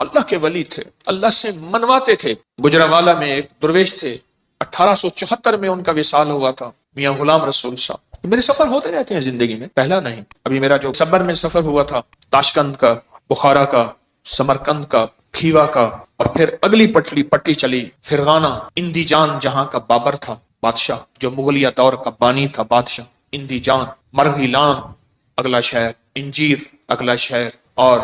اللہ کے ولی تھے، اللہ سے منواتے تھے۔ گجرانوالہ میں ایک درویش تھے، 1874 میں ان کا وصال ہوا تھا، میاں غلام رسول صاحب۔ میرے سفر ہوتے رہتے ہیں زندگی میں، پہلا نہیں۔ ابھی میرا جو صبر میں سفر ہوا تھا، تاشقند کا، بخارا کا، سمرقند کا، کھیوا کا، اور پھر اگلی پٹی چلی فرغانہ، اندی جان جہاں کا بابر تھا بادشاہ، جو مغلیہ دور کا بانی تھا بادشاہ، اندی جان، مرغیلان اگلا شہر، انجیر اگلا شہر، اور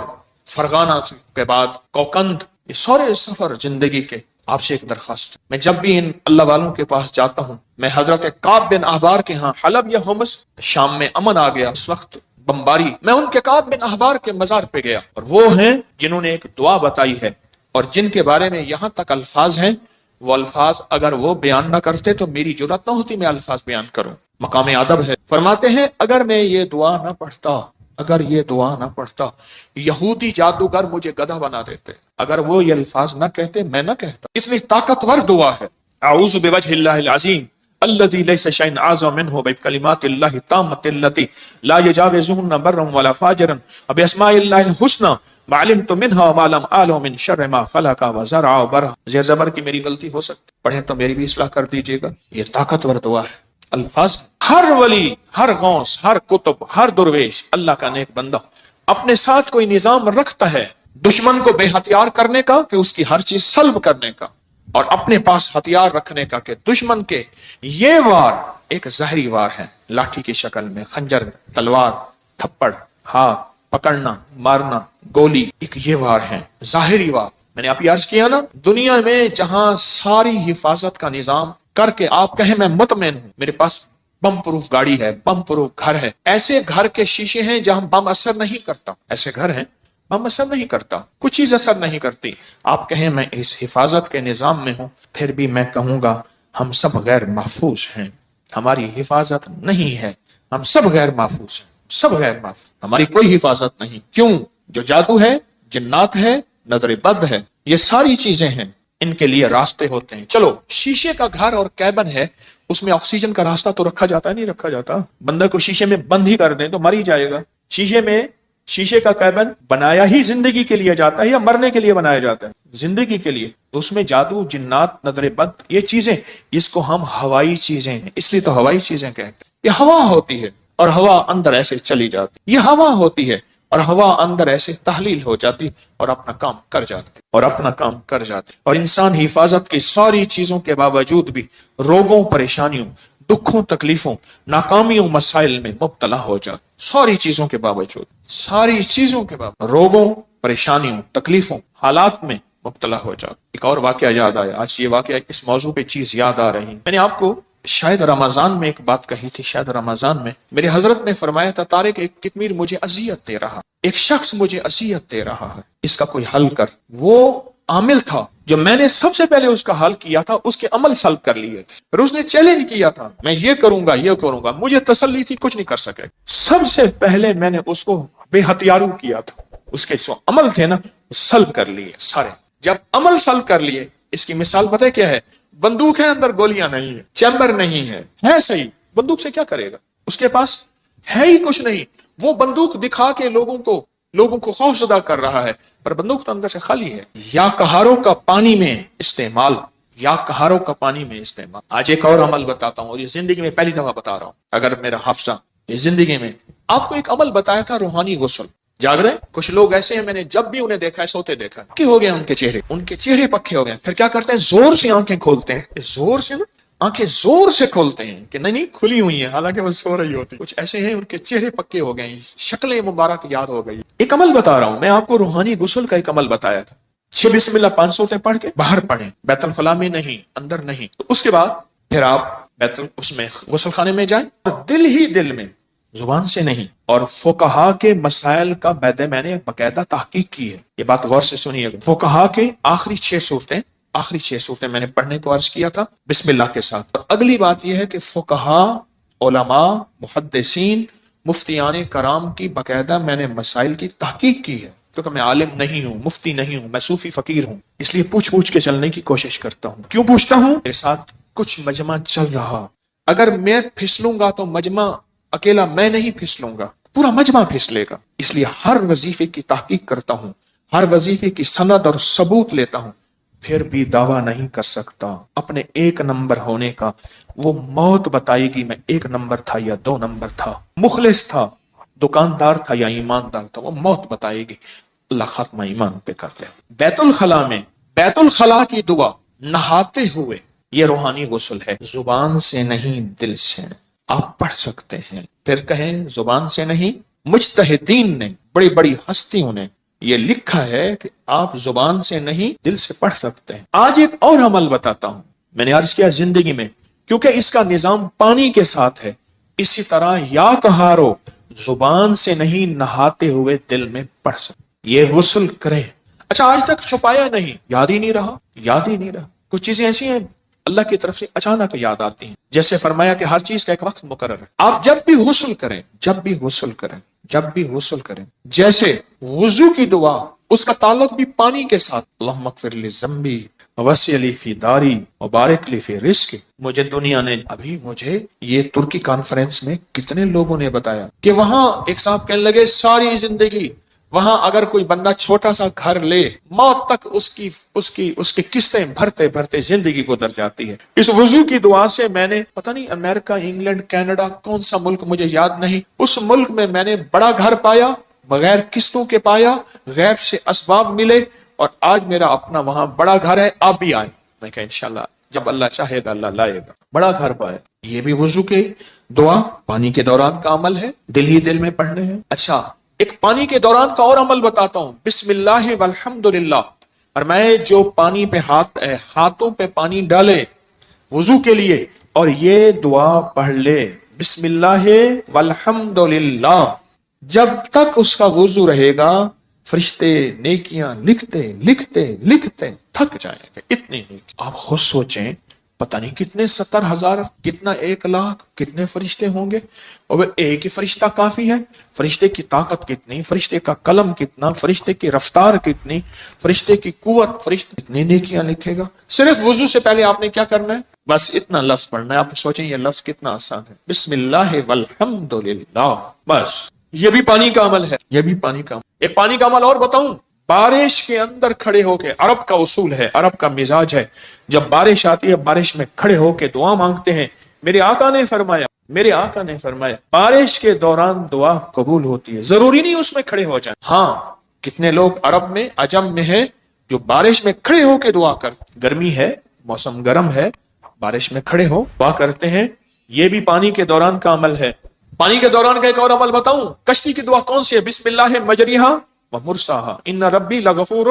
فرغانہ کے بعد کوکند۔ یہ سارے سفر زندگی کے۔ آپ سے ایک درخواست، میں جب بھی ان اللہ والوں کے پاس جاتا ہوں، میں حضرت کعب بن احبار کے ہاں حلب یا ہومس، شام میں امن آ گیا اس وقت بمباری، میں ان کے کعب بن احبار کے مزار پہ گیا، اور وہ ہیں جنہوں نے ایک دعا بتائی ہے، اور جن کے بارے میں یہاں تک الفاظ ہیں، وہ الفاظ اگر وہ بیان نہ کرتے تو میری جرات نہ ہوتی میں الفاظ بیان کروں۔ مقام ادب ہے۔ فرماتے ہیں اگر میں یہ دعا نہ پڑھتا، اگر یہ دعا نہ پڑھتا، یہودی جادوگر مجھے گدھا بنا دیتے۔ اگر وہ یہ الفاظ نہ کہتے، میں نہ کہتا۔ اتنی طاقتور دعا ہے۔ اعوذ بوجہ اللہ العظیم الذی لیس شیء اعظم منہ بکلمات اللہ التامۃ التی لا یجاوزہن برا ولا فاجرا وباسماء اللہ الحسنی ما علمت منها وما لم اعلم من شر ما خلق وزرع وبرع۔ زیر زبر کی میری غلطی ہو سکتی، پڑھیں تو میری بھی اصلاح کر دیجیے گا۔ یہ طاقتور دعا ہے۔ الفاظ، ہر ولی، ہر غوث، ہر قطب، ہر درویش، اللہ کا نیک بندہ اپنے ساتھ کوئی نظام رکھتا ہے دشمن کو بے ہتھیار کرنے کا، کہ اس کی ہر چیز سلب کرنے کا، اور اپنے پاس ہتھیار رکھنے کا، کہ دشمن کے یہ وار ایک زہری وار ہے، لاٹھی کی شکل میں، خنجر، تلوار، تھپڑ، ہاتھ پکڑنا، مارنا، گولی، ایک یہ وار ہے، ظاہری وار۔ میں نے آپ یہ عرض کیا نا، دنیا میں جہاں ساری حفاظت کا نظام کر کے آپ کہیں میں مطمئن ہوں، میرے پاس بم پروف گاڑی ہے، بم پروف گھر ہے، ایسے گھر کے شیشے ہیں جہاں بم اثر نہیں کرتا، ایسے گھر ہیں بم اثر نہیں کرتا، کچھ چیز اثر نہیں کرتی۔ آپ کہیں میں اس حفاظت کے نظام میں ہوں، پھر بھی میں کہوں گا ہم سب غیر محفوظ ہیں، ہماری حفاظت نہیں ہے، ہم سب غیر محفوظ ہیں، سب غیر محفوظ، ہماری کوئی حفاظت نہیں۔ کیوں؟ جو جادو ہے، جنات ہے، نظر بد ہے، یہ ساری چیزیں ہیں، ان کے لیے راستے ہوتے ہیں۔ چلو شیشے کا گھر اور کیبن ہے، اس میں آکسیجن کا راستہ تو رکھا جاتا ہے، نہیں رکھا جاتا؟ بندہ کو شیشے میں بند ہی کر دیں تو مر ہی جائے گا۔ شیشے کا کیبن بنایا ہی زندگی کے لیے جاتا ہے یا مرنے کے لیے بنایا جاتا ہے؟ زندگی کے لیے۔ تو اس میں جادو، جنات، نظر بد، یہ چیزیں، اس کو ہم ہوائی چیزیں ہیں، اس لیے تو ہوائی چیزیں کہتے ہیں۔ یہ ہوا ہوتی ہے اور ہوا اندر ایسے چلی جاتی، یہ ہوا ہوتی ہے اور ہوا اندر ایسے تحلیل ہو جاتی اور اپنا کام کر جاتی، اور اپنا کام کر جاتی۔ اور انسان حفاظت کی ساری چیزوں کے باوجود بھی روگوں، پریشانیوں، دکھوں، تکلیفوں، ناکامیوں، مسائل میں مبتلا ہو جاتا، ساری چیزوں کے باوجود، ساری چیزوں کے باوجود روگوں، پریشانیوں، تکلیفوں، حالات میں مبتلا ہو جاتا۔ ایک اور واقعہ یاد آیا، آج یہ واقعہ اس موضوع پہ چیز یاد آ رہی، میں نے آپ کو شاید رمضان میں ایک بات کہی تھی، شاید رمضان میں میرے حضرت نے فرمایا تھا، طارق ایک کتمیر مجھے اذیت دے رہا، ایک شخص مجھے اذیت دے رہا ہے، اس کا کوئی حل کر۔ وہ عامل تھا جو میں نے سب سے پہلے اس کا حل کیا تھا، اس کے عمل سلب کر لیے تھے، پھر اس نے چیلنج کیا تھا، میں یہ کروں گا، یہ کروں گا، مجھے تسلی تھی کچھ نہیں کر سکے۔ سب سے پہلے میں نے اس کو بے ہتھیارو کیا تھا، اس کے جو عمل تھے نا سلب کر لیے سارے۔ جب عمل سلب کر لیے، اس کی مثال پتہ کیا ہے؟ بندوق ہے، اندر گولیاں نہیں ہے، چیمبر نہیں ہے صحیح، بندوق سے کیا کرے گا؟ اس کے پاس ہے ہی کچھ نہیں، وہ بندوق دکھا کے لوگوں کو خوف زدہ کر رہا ہے، پر بندوق تو اندر سے خالی ہے۔ یا کہاروں کا پانی میں استعمال، یا کہاروں کا پانی میں استعمال۔ آج ایک اور عمل بتاتا ہوں، اور یہ زندگی میں پہلی دفعہ بتا رہا ہوں، اگر میرا حافظہ یہ زندگی میں آپ کو ایک عمل بتایا تھا، روحانی غسل۔ جاگ رہے کچھ لوگ ایسے ہیں، میں نے جب بھی انہیں دیکھا ہے سوتے دیکھا ہے، پکے ہو گئے ان کے چہرے پکے ہو گئے، پھر کیا کرتے ہیں؟ زور سے آنکھیں کھولتے ہیں، زور سے نا آنکھیں زور سے کھولتے ہیں کہ نہیں کھلی ہوئی ہیں، حالانکہ وہ سو رہی ہوتی۔ کچھ ایسے ہیں ان کے چہرے پکے ہو گئے، شکلیں مبارک یاد ہو گئی۔ ایک عمل بتا رہا ہوں میں آپ کو، روحانی غسل کا ایک عمل بتایا تھا۔ 6 بسم اللہ 5 صورتیں پڑھ کے باہر پڑھیں، بیت الخلاء میں نہیں، اندر نہیں۔ تو اس کے بعد پھر آپ اس میں غسل خانے میں جائیں، اور دل ہی دل میں، زبان سے نہیں۔ اور فقہا کے مسائل کا میں نے باقاعدہ تحقیق کی ہے، یہ بات غور سے سنیے گا۔ فقہا کے آخری 6 صورتیں میں نے پڑھنے کو عرض کیا تھا بسم اللہ کے ساتھ۔ اور اگلی بات یہ ہے کہ فقہا، علماء، محدثین، مفتیان کرام کی باقاعدہ میں نے مسائل کی تحقیق کی ہے، کیونکہ میں عالم نہیں ہوں، مفتی نہیں ہوں، میں صوفی فقیر ہوں، اس لیے پوچھ کے چلنے کی کوشش کرتا ہوں۔ کیوں پوچھتا ہوں؟ میرے ساتھ کچھ مجمع چل رہا، اگر میں پھسلوں گا تو مجمع اکیلا میں نہیں پھسلوں گا، پورا مجمع پھسلے گا، اس لیے ہر وظیفے کی تحقیق کرتا ہوں، ہر وظیفے کی سند اور ثبوت لیتا ہوں، پھر بھی دعویٰ نہیں کر سکتا اپنے ایک نمبر ہونے کا۔ وہ موت بتائے گی میں ایک نمبر تھا یا دو نمبر تھا، مخلص تھا، دکاندار تھا یا ایماندار تھا، وہ موت بتائے گی۔ اللہ خاتمہ ایمان پہ کر لے۔ بیت الخلاء میں بیت الخلاء کی دعا نہاتے ہوئے، یہ روحانی غسل ہے، زبان سے نہیں دل سے آپ پڑھ سکتے ہیں۔ پھر کہیں زبان سے نہیں، مجتہدین نے، بڑی بڑی ہستیوں نے یہ لکھا ہے کہ آپ زبان سے نہیں دل سے پڑھ سکتے ہیں۔ آج ایک اور عمل بتاتا ہوں، میں نے عرض کیا زندگی میں، کیونکہ اس کا نظام پانی کے ساتھ ہے، اسی طرح یا طہارو، زبان سے نہیں نہاتے ہوئے دل میں پڑھ سکتے، یہ غسل کریں۔ اچھا آج تک چھپایا نہیں، یاد ہی نہیں رہا، یاد ہی نہیں رہا۔ کچھ چیزیں ایسی ہیں اللہ کی طرف سے اچانک یاد آتی ہیں، جیسے فرمایا کہ ہر چیز کا ایک وقت مقرر ہے۔ آپ جب بھی غسل کریں، جب بھی غسل کریں، جب بھی غسل کریں، جیسے وضو کی دعا، اس کا تعلق بھی پانی کے ساتھ، اللہم اغفر لی ذنبی وسع لی فی داری وبارک لی فی رزقی۔ مجھے دنیا نے ابھی مجھے یہ ترکی کانفرنس میں کتنے لوگوں نے بتایا کہ وہاں ایک صاحب کہنے لگے ساری زندگی وہاں اگر کوئی بندہ چھوٹا سا گھر لے، موت تک اس کی قسطیں بھرتے بھرتے زندگی گزر جاتی ہے۔ اس وضو کی دعا سے میں نے پتہ نہیں امریکہ، انگلینڈ، کینیڈا، کون سا ملک مجھے یاد نہیں، اس ملک میں میں نے بڑا گھر پایا، بغیر قسطوں کے پایا، غیب سے اسباب ملے، اور آج میرا اپنا وہاں بڑا گھر ہے۔ آپ بھی آئیں، میں کہا انشاءاللہ جب اللہ چاہے گا اللہ لائے گا، بڑا گھر پائے۔ یہ بھی وضو کے دعا پانی کے دوران کا عمل ہے، دل ہی دل میں پڑھنے ہیں۔ اچھا ایک پانی کے دوران کا اور عمل بتاتا ہوں، بسم اللہ والحمدللہ، اور میں جو پانی پہ ہاتھوں پہ پانی ڈالے وضو کے لیے اور یہ دعا پڑھ لے، بسم اللہ والحمدللہ، جب تک اس کا وضو رہے گا فرشتے نیکیاں لکھتے لکھتے لکھتے تھک جائیں گے، اتنی نیکی۔ آپ خود سوچیں، پتہ نہیں کتنے 70,000، کتنا 1,00,000، کتنے فرشتے ہوں گے، اور وہ ایک ہی فرشتہ کافی ہے؟ فرشتے کی طاقت کتنی، فرشتے کا قلم کتنا، فرشتے کی رفتار کتنی، فرشتے کی قوت، فرشتے کتنی نیکیاں لکھے گا۔ صرف وضو سے پہلے آپ نے کیا کرنا ہے؟ بس اتنا لفظ پڑھنا ہے۔ آپ سوچیں یہ لفظ کتنا آسان ہے، بسم اللہ والحمدللہ، بس یہ بھی پانی کا عمل ہے، یہ بھی پانی کا عمل۔ ایک پانی کا عمل اور بتاؤں، بارش کے اندر کھڑے ہو کے، عرب کا اصول ہے، عرب کا مزاج ہے، جب بارش آتی ہے بارش میں کھڑے ہو کے دعا مانگتے ہیں۔ میرے آقا نے فرمایا بارش کے دوران دعا قبول ہوتی ہے، ضروری نہیں اس میں کھڑے ہو جائیں۔ ہاں کتنے لوگ عرب میں، عجم میں ہیں جو بارش میں کھڑے ہو کے دعا کرتے، گرمی ہے، موسم گرم ہے، بارش میں کھڑے ہو دعا کرتے ہیں، یہ بھی پانی کے دوران کا عمل ہے۔ پانی کے دوران کا ایک اور عمل بتاؤں، کشتی کی دعا کون سی ہے؟ بسم اللہ مجریہا ومرساہا ان ربی لغفور،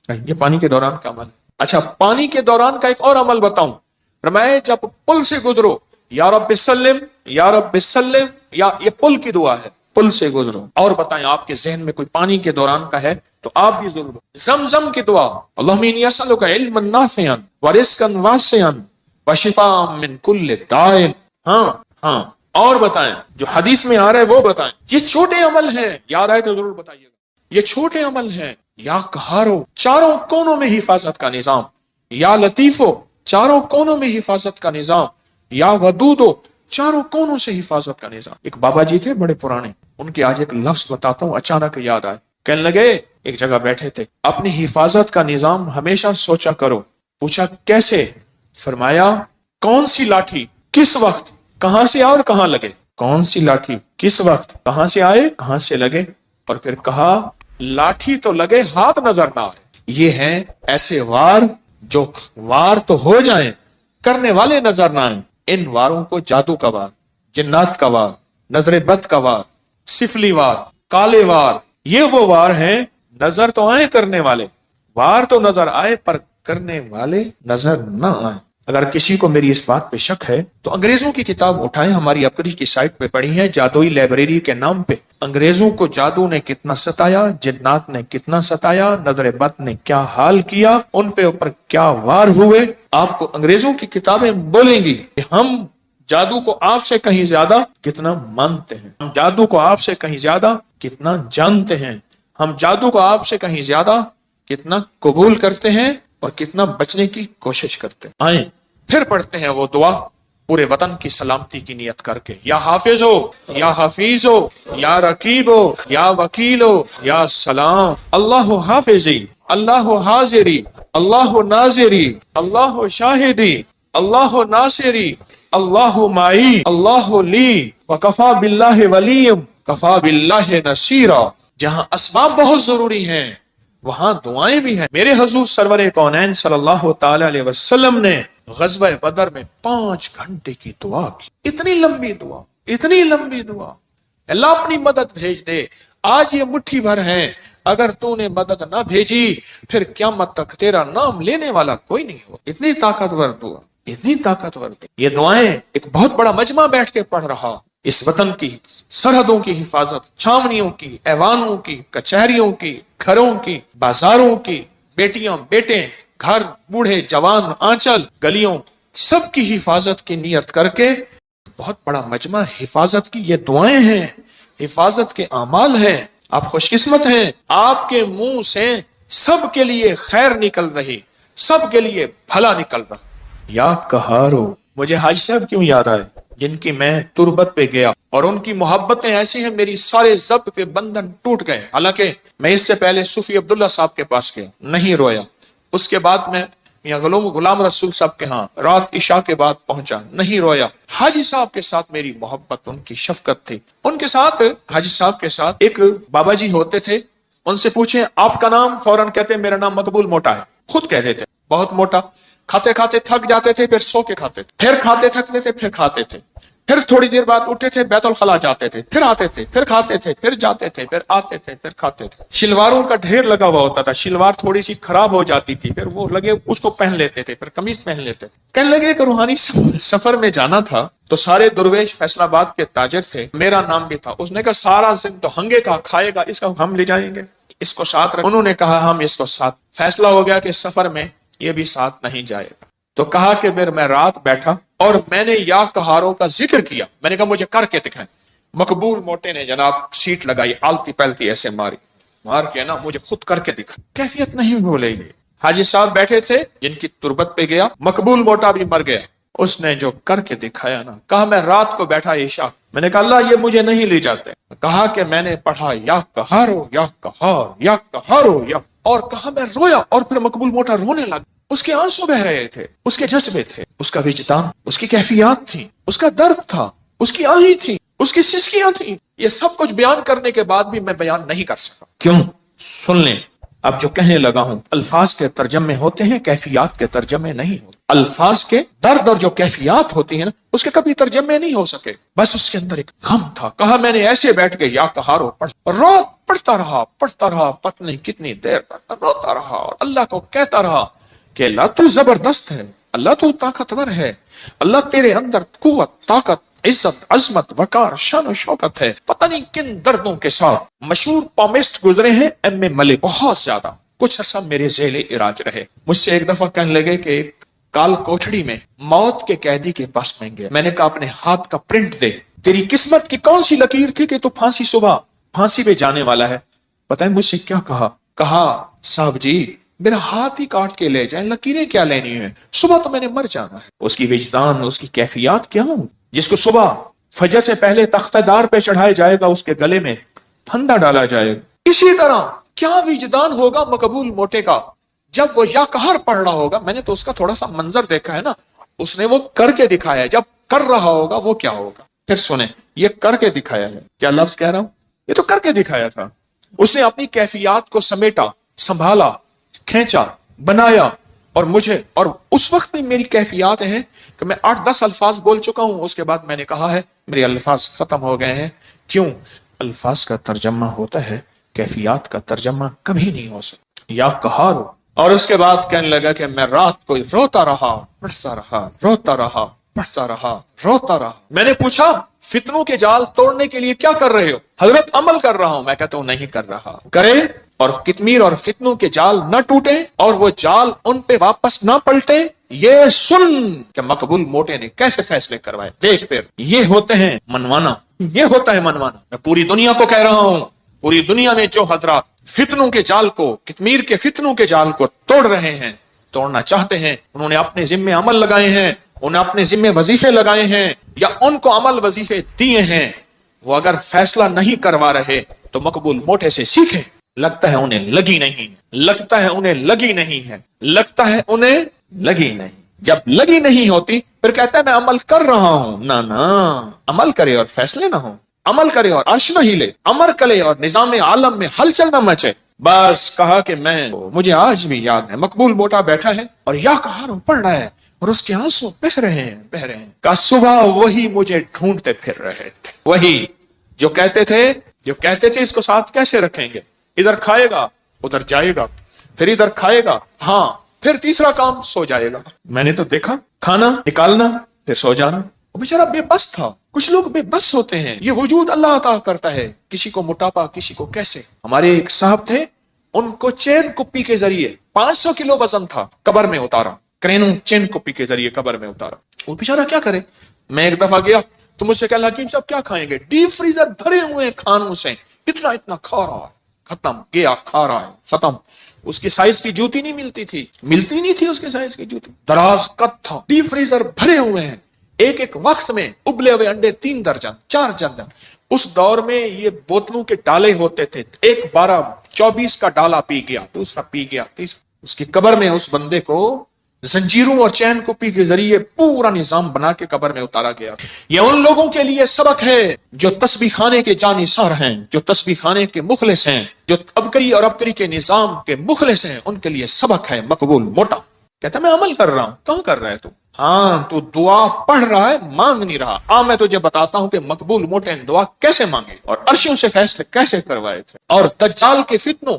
یہ پانی کے دوران کا عمل ہے۔ اچھا پانی کے دوران کا ایک اور عمل بتاؤں، فرمایا جب پل سے گزرو، یا رب سلم یا رب سلم، یا یہ پل کی دعا ہے، پل سے گزرو۔ اور بتائیں آپ کے ذہن میں کوئی پانی کے دوران کا ہے تو آپ بھی ضرور۔ زمزم کی دعا، اللہم انی اسألک علما نافعا ورزقا واسعا وشفاء من کل داء۔ ہاں اور بتائیں جو حدیث میں آ رہا ہے وہ بتائیں۔ یہ چھوٹے عمل ہیں، یاد آئے تو ضرور بتائیے گا، یہ چھوٹے عمل ہیں۔ یا قہارو، چاروں کونوں میں حفاظت کا نظام، یا لطیفو، چاروں کونوں میں حفاظت کا نظام، یا ودودو، چاروں کونوں سے حفاظت کا نظام۔ ایک بابا جی تھے بڑے پرانے، ان کے آج ایک لفظ بتاتا ہوں، اچانک یاد آئے۔ کہنے لگے ایک جگہ بیٹھے تھے، اپنی حفاظت کا نظام ہمیشہ سوچا کرو۔ پوچھا کیسے؟ فرمایا کون سی لاٹھی کس وقت کہاں سے آئے اور کہاں لگے، کون سی لاٹھی کس وقت کہاں سے آئے کہاں سے لگے، اور پھر کہا لاٹھی تو لگے ہاتھ نظر نہ آئے۔ یہ ہیں ایسے وار جو وار تو ہو جائیں کرنے والے نظر نہ آئیں۔ ان واروں کو جادو کا وار، جنات کا وار، نظر بد کا وار، سفلی وار، کالے وار، یہ وہ وار ہیں نظر تو آئے کرنے والے، وار تو نظر آئے پر کرنے والے نظر نہ آئے۔ اگر کسی کو میری اس بات پہ شک ہے تو انگریزوں کی کتاب اٹھائیں، ہماری اپنی کی سائٹ پہ پڑھی ہے، جادوئی لائبریری کے نام پہ۔ انگریزوں کو جادو نے کتنا ستایا، جنات نے کتنا ستایا، نظر بد نے کیا حال کیا، ان پہ اوپر کیا وار ہوئے۔ آپ کو انگریزوں کی کتابیں بولیں گی کہ ہم جادو کو آپ سے کہیں زیادہ کتنا مانتے ہیں، ہم جادو کو آپ سے کہیں زیادہ کتنا جانتے ہیں، ہم جادو کو آپ سے کہیں زیادہ کتنا قبول کرتے ہیں اور کتنا بچنے کی کوشش کرتے ہیں۔ آئیں پھر پڑھتے ہیں وہ دعا پورے وطن کی سلامتی کی نیت کر کے، یا حافظ ہو، یا حفیظ ہو، یا رقیب ہو، یا وکیل ہو، یا سلام، اللہ حافظی، اللہ حاضری، اللہ ناظری، اللہ شاہدی، اللہ ناصری، اللہ معی، اللہ لی، وکفا باللہ ولیم، کفا باللہ نصیرا۔ جہاں اسباب بہت ضروری ہیں وہاں دعائیں بھی ہیں۔ میرے حضور سرور کونین صلی اللہ تعالی علیہ وسلم نے غزوہ بدر میں 5 گھنٹے کی دعا کی، اتنی لمبی دعا، اتنی لمبی دعا، اللہ اپنی مدد بھیج دے، آج یہ مٹھی بھر ہیں، اگر تو نے مدد نہ بھیجی پھر قیامت تک تیرا نام لینے والا کوئی نہیں ہو۔ اتنی طاقتور دعا، اتنی طاقتور دعا۔ یہ دعائیں ایک بہت بڑا مجمع بیٹھ کے پڑھ رہا، اس وطن کی سرحدوں کی حفاظت، چھاونیوں کی، ایوانوں کی، کچہریوں کی، گھروں کی، بازاروں کی، بیٹیاں بیٹے، گھر، بوڑھے جوان، آنچل، گلیوں، سب کی حفاظت کی نیت کر کے بہت بڑا مجمع حفاظت کی یہ دعائیں ہیں، حفاظت کے اعمال ہیں۔ آپ خوش قسمت ہیں، آپ کے منہ سے سب کے لیے خیر نکل رہی، سب کے لیے بھلا نکل رہا۔ یا قہارو، مجھے حاجی صاحب کیوں یاد آئے جن کی میں تربت پہ گیا اور ان کی محبتیں ایسی ہیں، میری سارے ضبط کے بندھن ٹوٹ گئے۔ حالانکہ میں اس سے پہلے صوفی عبداللہ صاحب کے پاس گیا، نہیں رویا۔ اس کے بعد میں میاں غلام رسول صاحب کے ہاں رات عشاء کے بعد پہنچا، نہیں رویا۔ حاجی صاحب کے ساتھ میری محبت، ان کی شفقت تھی۔ ان کے ساتھ، حاجی صاحب کے ساتھ ایک بابا جی ہوتے تھے، ان سے پوچھیں آپ کا نام، فوراً کہتے میرا نام مقبول موٹا ہے، خود کہہ دیتے بہت موٹا۔ کھاتے کھاتے تھک جاتے تھے، پھر سو کے کھاتے تھے، پھر کھاتے تھکتے تھے، پھر کھاتے تھے، پھر تھوڑی دیر بعد اٹھتے تھے، بیت الخلا جاتے تھے، پھر آتے تھے، پھر کھاتے تھے، پھر جاتے تھے، پھر آتے تھے، پھر کھاتے تھے۔ شلواروں کا ڈھیر لگا ہوا ہوتا تھا، شلوار تھوڑی سی خراب ہو جاتی تھی، پھر وہ لگے اس کو پہن لیتے تھے، پھر قمیض پہن لیتے تھے۔ کہنے لگے کہ روحانی سفر میں جانا تھا تو سارے درویش فیصل آباد کے تاجر تھے، میرا نام بھی تھا۔ اس نے کہا سارا زند تو ہنگے کا کھائے گا، اس کا ہم لے جائیں گے، اس کو ساتھ رکھ۔ انہوں نے کہا ہم اس کو ساتھ۔ فیصلہ ہو گیا کہ سفر میں یہ بھی ساتھ نہیں جائے گا۔ تو کہا کہ پھر میں رات بیٹھا اور میں نے یا قہاروں کا ذکر کیا، میں نے کہا مجھے کر کے دکھائیں۔ مقبول موٹے نے جناب سیٹ لگائی، آلتی پلتی ایسے ماری، مار کے نا مجھے خود کر کے دکھا۔ کیفیت نہیں بھولے گی۔ حاجی صاحب بیٹھے تھے جن کی تربت پہ گیا، مقبول موٹا بھی مر گیا، اس نے جو کر کے دکھایا نا، کہا میں رات کو بیٹھا عشاء، میں نے کہا اللہ یہ مجھے نہیں لے جاتے، کہا کہ میں نے پڑھا یا قہارو یا قہار یا قہارو یا، اور کہا میں رویا، اور پھر مقبول موٹا رونے لگا۔ اس کے آنسو بہ رہے تھے، اس کے جذبے تھے، اس کا وجدان، اس کی کیفیات تھی، اس کا درد تھا، اس کی آہیں تھی، اس کی سسکیاں تھیں۔ یہ سب کچھ بیان کرنے کے بعد بھی میں بیان نہیں کر سکا۔ کیوں؟ سن لیں، اب جو کہنے لگا ہوں، الفاظ کے ترجمے ہوتے ہیں، کیفیات کے ترجمے نہیں ہوتے۔ الفاظ کے درد اور جو کیفیات ہوتی ہیں نا، اس کے کبھی ترجمے نہیں ہو سکے۔ بس اس کے اندر ایک غم تھا۔ کہا میں نے ایسے بیٹھ کے یا قہارو پڑھتا رہا، پتہ نہیں کتنی دیر تک روتا رہا اور اللہ کو کہتا رہا کہ اللہ تو زبردست ہے، اللہ تو طاقتور ہے، اللہ تیرے اندر قوت، طاقت، عزت، عظمت، وقار، شان و شوکت ہے۔ پتہ نہیں کن دردوں کے ساتھ مشہور پامسٹ گزرے ہیں ایم اے ملک، بہت زیادہ، کچھ عرصہ میرے ذیل علاج رہے۔ مجھ سے ایک دفعہ کہنے لگے کہ کال کوٹھڑی میں موت کے قیدی کے پاس میں گیا، میں نے کہا اپنے ہاتھ کا پرنٹ دے، تیری قسمت کی کون سی لکیر تھی کہ تو صبح پھانسی پہ جانے والا ہے؟ پتہ ہے مجھ سے کیا کہا صاحب جی میرا ہاتھ ہی کاٹ کے لے جائیں، لکیریں کیا لینی ہیں، صبح تو میں نے مر جانا ہے۔ اس کی وجدان، اس کی کیفیات کیا ہوں، جس کو صبح فجر سے پہلے تختہ دار پہ چڑھایا جائے گا، اس کے گلے میں پھندا ڈالا جائے گا۔ اسی طرح کیا وجدان ہوگا مقبول موٹے کا جب وہ یا قہر پڑھ رہا ہوگا۔ میں نے تو اس کا تھوڑا سا منظر دیکھا ہے نا، اس نے وہ کر کے دکھایا ہے، جب کر رہا ہوگا وہ کیا ہوگا۔ پھر سنیں، یہ کر کے دکھایا ہے، کیا لفظ کہہ رہا ہوں، یہ تو کر کے دکھایا تھا۔ اس نے اپنی کیفیات کو سمیٹا، سنبھالا، کھینچا، بنایا، اور مجھے، اور اس وقت میں میری کیفیات ہیں کہ میں 8-10 الفاظ بول چکا ہوں، اس کے بعد میں نے کہا ہے میرے الفاظ ختم ہو گئے ہیں۔ کیوں؟ الفاظ کا ترجمہ ہوتا ہے، کیفیات کا ترجمہ کبھی نہیں ہو سکتا۔ یا قہارو، اور اس کے بعد کہنے لگا کہ میں رات کو روتا رہا، پڑھتا رہا، روتا رہا، پڑھتا رہا، روتا رہا۔ میں نے پوچھا فتنوں کے جال توڑنے کے لیے کیا کر رہے ہو؟ حضرت عمل کر رہا ہوں۔ میں کہتا ہوں نہیں کر رہا۔ کرے اور کتمیر اور فتنوں کے جال نہ ٹوٹے اور وہ جال ان پہ واپس نہ پلٹے۔ یہ سن کہ مقبول موٹے نے کیسے فیصلے کروائے، دیکھ پھر یہ ہوتے ہیں منوانا، یہ ہوتا ہے منوانا۔ میں پوری دنیا کو کہہ رہا ہوں، پوری دنیا میں جو حضرات فتنوں کے جال کو، کتمیر کے فتنوں کے جال کو توڑ رہے ہیں، توڑنا چاہتے ہیں، انہوں نے اپنے ذمے عمل لگائے ہیں، انہیں اپنے ذمے وظیفے لگائے ہیں یا ان کو عمل وظیفے دیے ہیں، وہ اگر فیصلہ نہیں کروا رہے تو مقبول موٹے سے سیکھیں۔ لگتا ہے انہیں لگی نہیں ہے، لگتا ہے انہیں لگی نہیں ہے، لگتا ہے انہیں لگی نہیں۔ جب لگی نہیں ہوتی پھر کہتا ہے میں عمل کر رہا ہوں۔ نہ عمل کرے اور فیصلے نہ ہوں، عمل کرے اور عرش نہ ہلے، عمل کرے اور نظام عالم میں ہلچل نہ مچے۔ بس کہا کہ مجھے آج بھی یاد ہے، مقبول موٹا بیٹھا ہے اور یا کہاروں پڑھ رہا ہے اور اس کے آنسو بہ رہے ہیں کہ صبح وہی مجھے ڈھونڈتے پھر رہے تھے، وہی جو کہتے تھے اس کو ساتھ کیسے رکھیں گے، ادھر کھائے گا ادھر جائے گا، پھر ادھر کھائے گا، ہاں پھر تیسرا کام سو جائے گا۔ میں نے تو دیکھا کھانا نکالنا پھر سو جانا۔ وہ بیچارہ بے بس تھا۔ کچھ لوگ بے بس ہوتے ہیں، یہ وجود اللہ عطا کرتا ہے، کسی کو موٹاپا کسی کو کیسے۔ ہمارے ایک صاحب تھے، ان کو چین کپی کے ذریعے 500 کلو وزن تھا، قبر میں اتارا، کرینوں چین کپی کے ذریعے قبر میں اتارا۔ وہ بیچارہ کیا کرے۔ میں ایک دفعہ گیا تو مجھ سے کہا حکیم صاحب کیا کھائیں گے؟ ڈیپ فریزر بھرے ہوئے کھانوں سے اتنا کھا رہا ہے، ختم گیا، کھا رہا ہے ختم۔ اس کی سائز کی جوتی نہیں ملتی نہیں تھی اس کے سائز کی جوتی، دراز قد تھا، ڈیپ فریزر بھرے ہوئے ہیں، ایک وقت میں ابلے ہوئے انڈے 3 درجن 4 درجن۔ اس دور میں یہ بوتلوں کے ڈالے ہوتے تھے، ایک 12-24 کا ڈالا پی گیا، دوسرا پی گیا، تیسرا۔ اس کی قبر میں اس بندے کو زنجیروں اور چین کپی کے ذریعے پورا نظام بنا کے قبر میں اتارا گیا۔ یہ ان لوگوں کے لیے سبق ہے جو تسبیح خانے کے جانثار ہیں، جو تسبیح خانے کے مخلص ہیں، جو ابکری اور ابکری کے نظام کے مخلص ہیں، ان کے لیے سبق ہے مقبول موٹا۔ کہتا میں عمل کر رہا ہوں۔ کہاں کر رہا ہے تو؟ ہاں تو دعا پڑھ رہا ہے، مانگ نہیں رہا۔ میں تجھے بتاتا ہوں کہ مقبول موٹے نے دعا کیسے مانگے اور عرشوں سے فیصلے کیسے کروائے تھے، اور دجال کے فتنوں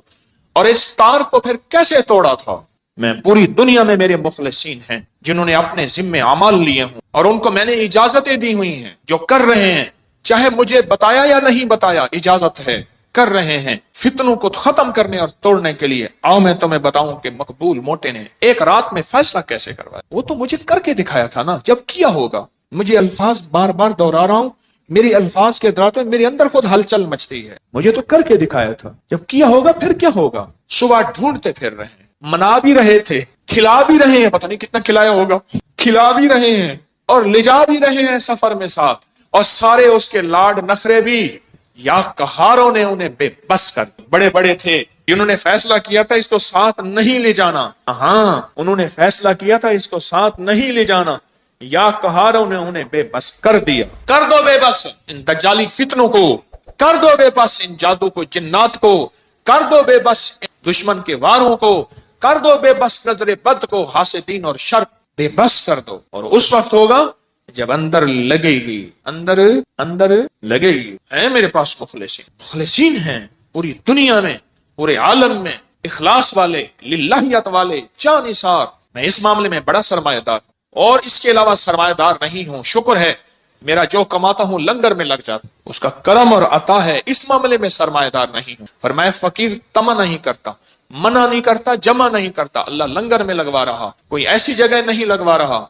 اور اس تار کو پھر کیسے توڑا تھا۔ میں پوری دنیا میں میرے مخلصین ہیں جنہوں نے اپنے ذمے اعمال لیے ہوں اور ان کو میں نے اجازتیں دی ہوئی ہیں، جو کر رہے ہیں، چاہے مجھے بتایا یا نہیں بتایا، اجازت ہے، کر رہے ہیں فتنوں کو ختم کرنے اور توڑنے کے لیے۔ آؤ میں تمہیں بتاؤں کہ مقبول موٹے نے ایک رات میں فیصلہ کیسے کروایا۔ وہ تو مجھے کر کے دکھایا تھا نا، جب کیا ہوگا۔ مجھے الفاظ بار بار دوہرا رہا ہوں، میری الفاظ کے دراتوں میں میرے اندر خود ہلچل مچتی ہے۔ مجھے تو کر کے دکھایا تھا، جب کیا ہوگا پھر کیا ہوگا۔ صبح ڈھونڈتے پھر رہے ہیں، منا بھی رہے تھے، کھلا بھی رہے ہیں، پتہ نہیں کتنا کھلایا ہوگا، کھلا بھی رہے ہیں اور لے جا بھی رہے ہیں سفر میں ساتھ، اور سارے اس کے لاڈ نخرے بھی یا قہاروں نے انہیں بے بس کر دیا۔ بڑے بڑے تھے جنہوں نے فیصلہ کیا تھا اس کو ساتھ نہیں لے جانا، ہاں انہوں نے فیصلہ کیا تھا اس کو ساتھ نہیں لے جانا، یا قہاروں نے انہیں بے بس کر دیا۔ کر دو بے بس ان دجالی فتنوں کو، کر دو بے بس ان جادو کو جنات کو، کر دو بے بس ان دشمن کے واروں کو، کر دو بے بس نظر بد کو، حاسدین اور شر بے بس کر دو۔ اور اس وقت ہوگا جب اندر لگے گی، اندر لگے گی۔ ہیں میرے پاس مخلصین ہیں پوری دنیا میں، پورے عالم میں، اخلاص والے، للہیت والے، جانثار۔ میں اس معاملے میں بڑا سرمایہ دار اور اس کے علاوہ سرمایہ دار نہیں ہوں۔ شکر ہے میرا جو کماتا ہوں لنگر میں لگ جاتا، اس کا کرم اور عطا ہے، اس معاملے میں سرمایہ دار نہیں ہوں۔ فرمایا فقیر تمنا نہیں کرتا، منع نہیں کرتا، جمع نہیں کرتا، اللہ لنگر میں لگوا رہا، کوئی ایسی جگہ نہیں لگوا رہا،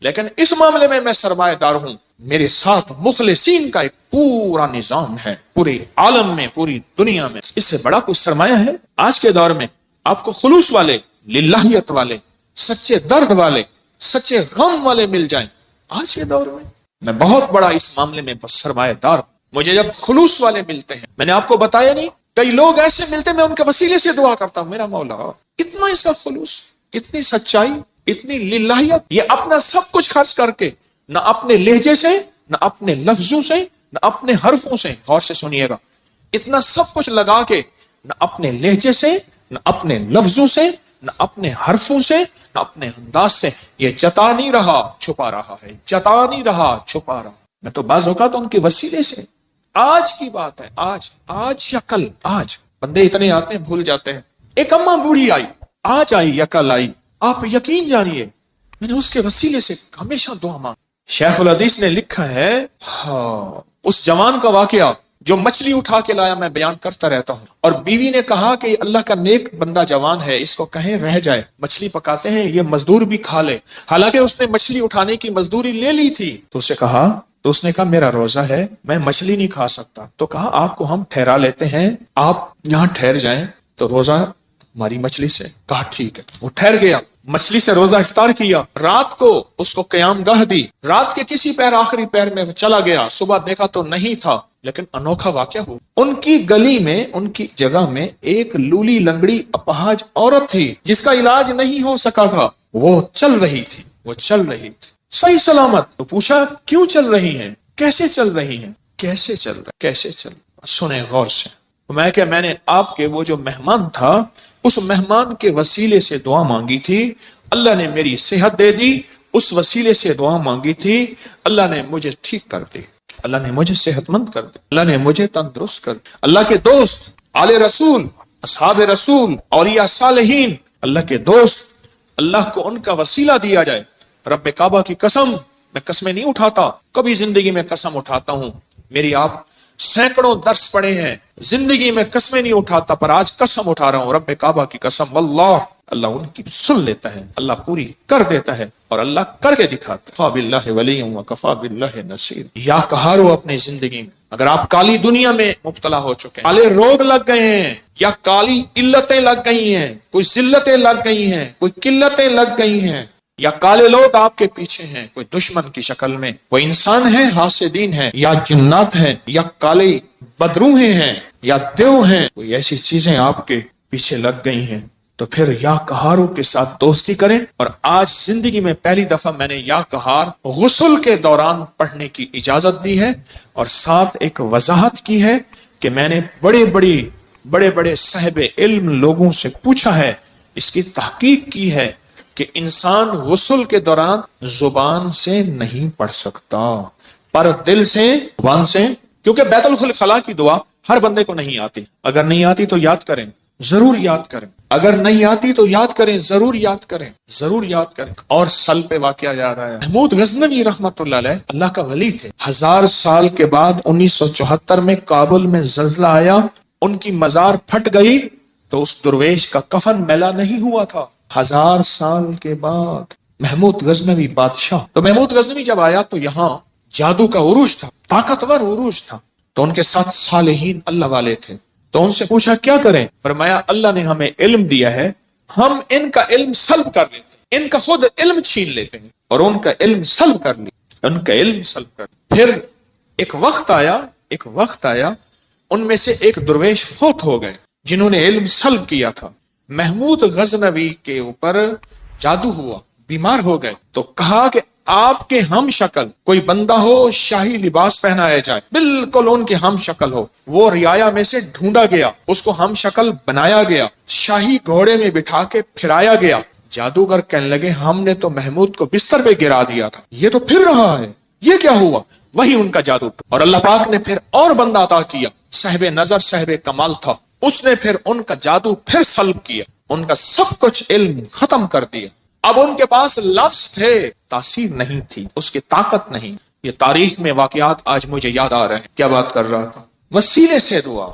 لیکن اس معاملے میں میں سرمایہ دار ہوں۔ میرے ساتھ مخلصین کا ایک پورا نظام ہے، پورے عالم میں، پوری دنیا میں۔ اس سے بڑا کوئی سرمایہ ہے؟ آج کے دور میں آپ کو خلوص والے، للہیت والے، سچے درد والے، سچے غم والے مل جائیں آج کے دور میں بہت بڑا اس معاملے میں سرمایہ دار ہوں۔ مجھے جب خلوص والے ملتے ہیں، میں نے آپ کو بتایا نہیں، کئی لوگ ایسے ملتے ہیں، میں ان کے وسیلے سے دعا کرتا ہوں، میرا مولا اتنا اس کا خلوص، اتنی سچائی، اتنی للہیت، یہ اپنا سب کچھ خرچ کر کے، نہ اپنے لہجے سے، نہ اپنے لفظوں سے، نہ اپنے حرفوں سے، غور سے سنیے گا، اتنا سب کچھ لگا کے، نہ اپنے لہجے سے، نہ اپنے لفظوں سے، نہ اپنے حرفوں سے، نہ اپنے انداز سے، یہ جتا نہیں رہا چھپا رہا ہے، جتا نہیں رہا چھپا رہا۔ میں تو بعض اوقات ان کے وسیلے سے، آج کی بات ہے، آج یا کل، آج بندے اتنے آتے ہیں بھول جاتے ہیں۔ ایک اماں بوڑھی آئی، آج آئی یا کل آئی، آپ یقین جانیے میں نے اس کے وسیلے سے ہمیشہ دعا مانگ۔ شیخ الحدیث نے لکھا ہے، اس جوان کا واقعہ جو مچھلی اٹھا کے لایا، میں بیان کرتا رہتا ہوں، اور بیوی نے کہا کہ اللہ کا نیک بندہ جوان ہے، اس کو کہیں رہ جائے، مچھلی پکاتے ہیں، یہ مزدور بھی کھا لے، حالانکہ اس نے مچھلی اٹھانے کی مزدوری لے لی تھی۔ تو اس نے کہا میرا روزہ ہے، میں مچھلی نہیں کھا سکتا۔ تو کہا آپ کو ہم ٹھہرا لیتے ہیں، آپ یہاں ٹھہر جائیں تو روزہ ہماری مچھلی سے۔ کہا ٹھیک ہے، وہ ٹھہر گیا۔ مچھلی سے روزہ افطار کیا، رات کو اس کو قیام گاہ دی، رات کے کسی پیر آخری پیر میں چلا گیا، صبح دیکھا تو نہیں تھا، لیکن انوکھا واقعہ ہوا، ان کی گلی میں، ان کی جگہ میں ایک لولی لنگڑی اپاہج عورت تھی جس کا علاج نہیں ہو سکا تھا، وہ چل رہی تھی، وہ چل رہی تھی صحیح سلامت۔ تو پوچھا کیوں چل رہی ہیں، کیسے چل رہی ہیں، کیسے چل رہا، کیسے چل رہا؟ سنیں غور سے۔ میں نے آپ کے وہ جو مہمان تھا اس مہمان کے وسیلے سے دعا مانگی تھی، اللہ نے میری صحت دے دی، اس وسیلے سے دعا مانگی تھی، اللہ نے مجھے ٹھیک کر دی، اللہ نے مجھے صحت مند کر دی، اللہ نے مجھے تندرست کر دی۔ اللہ کے دوست، آل رسول، اصحاب رسول، اولیاء صالحین، اللہ کے دوست، اللہ کو ان کا وسیلہ دیا جائے۔ رب کعبہ کی قسم، میں قسمیں نہیں اٹھاتا، کبھی زندگی میں قسم اٹھاتا ہوں، میری آپ سینکڑوں درس پڑے ہیں، زندگی میں قسمیں نہیں اٹھاتا، پر آج قسم اٹھا رہا ہوں، رب کعبہ کی قسم، واللہ اللہ ان کی سن لیتا ہے، اللہ پوری کر دیتا ہے، اور اللہ کر کے دکھاتا ہے۔ کفا باللہ ولی وکفا باللہ نصیر۔ یا کہارو اپنی زندگی میں، اگر آپ کالی دنیا میں مبتلا ہو چکے ہیں، کالے روگ لگ گئے ہیں، یا کالی علتیں لگ گئی ہیں، کوئی ذلتیں لگ گئی ہیں، کوئی قلتیں لگ گئی ہیں، یا کالے لوگ آپ کے پیچھے ہیں، کوئی دشمن کی شکل میں، کوئی انسان ہیں، حاسدین ہیں، یا جنات ہیں، یا کالے بدروہیں ہیں، یا دیو ہیں، کوئی ایسی چیزیں آپ کے پیچھے لگ گئی ہیں، تو پھر یا کہاروں کے ساتھ دوستی کریں۔ اور آج زندگی میں پہلی دفعہ میں نے یا کہار غسل کے دوران پڑھنے کی اجازت دی ہے، اور ساتھ ایک وضاحت کی ہے کہ میں نے بڑے بڑے صاحب علم لوگوں سے پوچھا ہے، اس کی تحقیق کی ہے کہ انسان غسل کے دوران زبان سے نہیں پڑھ سکتا، پر دل سے، زبان سے، کیونکہ بیت الخلاء کی دعا ہر بندے کو نہیں آتی، اگر نہیں آتی تو یاد کریں، ضرور یاد کریں، اگر نہیں آتی تو یاد کریں، ضرور یاد کریں، ضرور یاد کریں۔ اور سل پہ واقعہ یاد آیا، محمود غزنوی رحمت اللہ علیہ اللہ کا ولی تھے، 1000 سال کے بعد 1974 میں کابل میں زلزلہ آیا، ان کی مزار پھٹ گئی تو اس درویش کا کفن میلا نہیں ہوا تھا، 1000 سال کے بعد محمود غزنوی بادشاہ۔ تو محمود غزنوی جب آیا تو یہاں جادو کا عروج تھا، طاقتور عروج تھا، تو ان کے ساتھ صالحین اللہ والے تھے، تو ان سے پوچھا کیا کریں؟ فرمایا اللہ نے ہمیں علم دیا ہے، ہم ان کا علم سلب کر لیتے ہیں، ان کا خود علم چھین لیتے ہیں اور ان کا علم سلب کر لیتے، ان کا علم سلب کر لیتے۔ پھر ایک وقت آیا ان میں سے ایک درویش فوت ہو گئے جنہوں نے علم سلب کیا تھا، محمود غزنوی کے اوپر جادو ہوا، بیمار ہو گئے، تو کہا کہ آپ کے ہم شکل کوئی بندہ ہو، شاہی لباس پہنایا جائے، بالکل ان کے ہم شکل ہو۔ وہ رعایا میں سے ڈھونڈا گیا، اس کو ہم شکل بنایا گیا، شاہی گھوڑے میں بٹھا کے پھرایا گیا۔ جادوگر کہنے لگے ہم نے تو محمود کو بستر پہ گرا دیا تھا، یہ تو پھر رہا ہے، یہ کیا ہوا؟ وہی ان کا جادو تھا۔ اور اللہ پاک نے پھر اور بندہ عطا کیا، صاحب نظر، صاحب کمال تھا، اس نے پھر ان کا جادو پھر سلب کیا، ان کا سب کچھ علم ختم کر دیا۔ اب ان کے پاس لفظ تھے، تاثیر نہیں تھی، اس کی طاقت نہیں۔ یہ تاریخ میں واقعات آج مجھے یاد آ رہے ہیں۔ کیا بات کر رہا تھا؟ وسیلے سے دعا،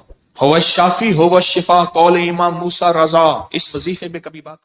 ہو الشافی ہو الشفا، قول امام موسیٰ رضا، اس وظیفے میں کبھی بات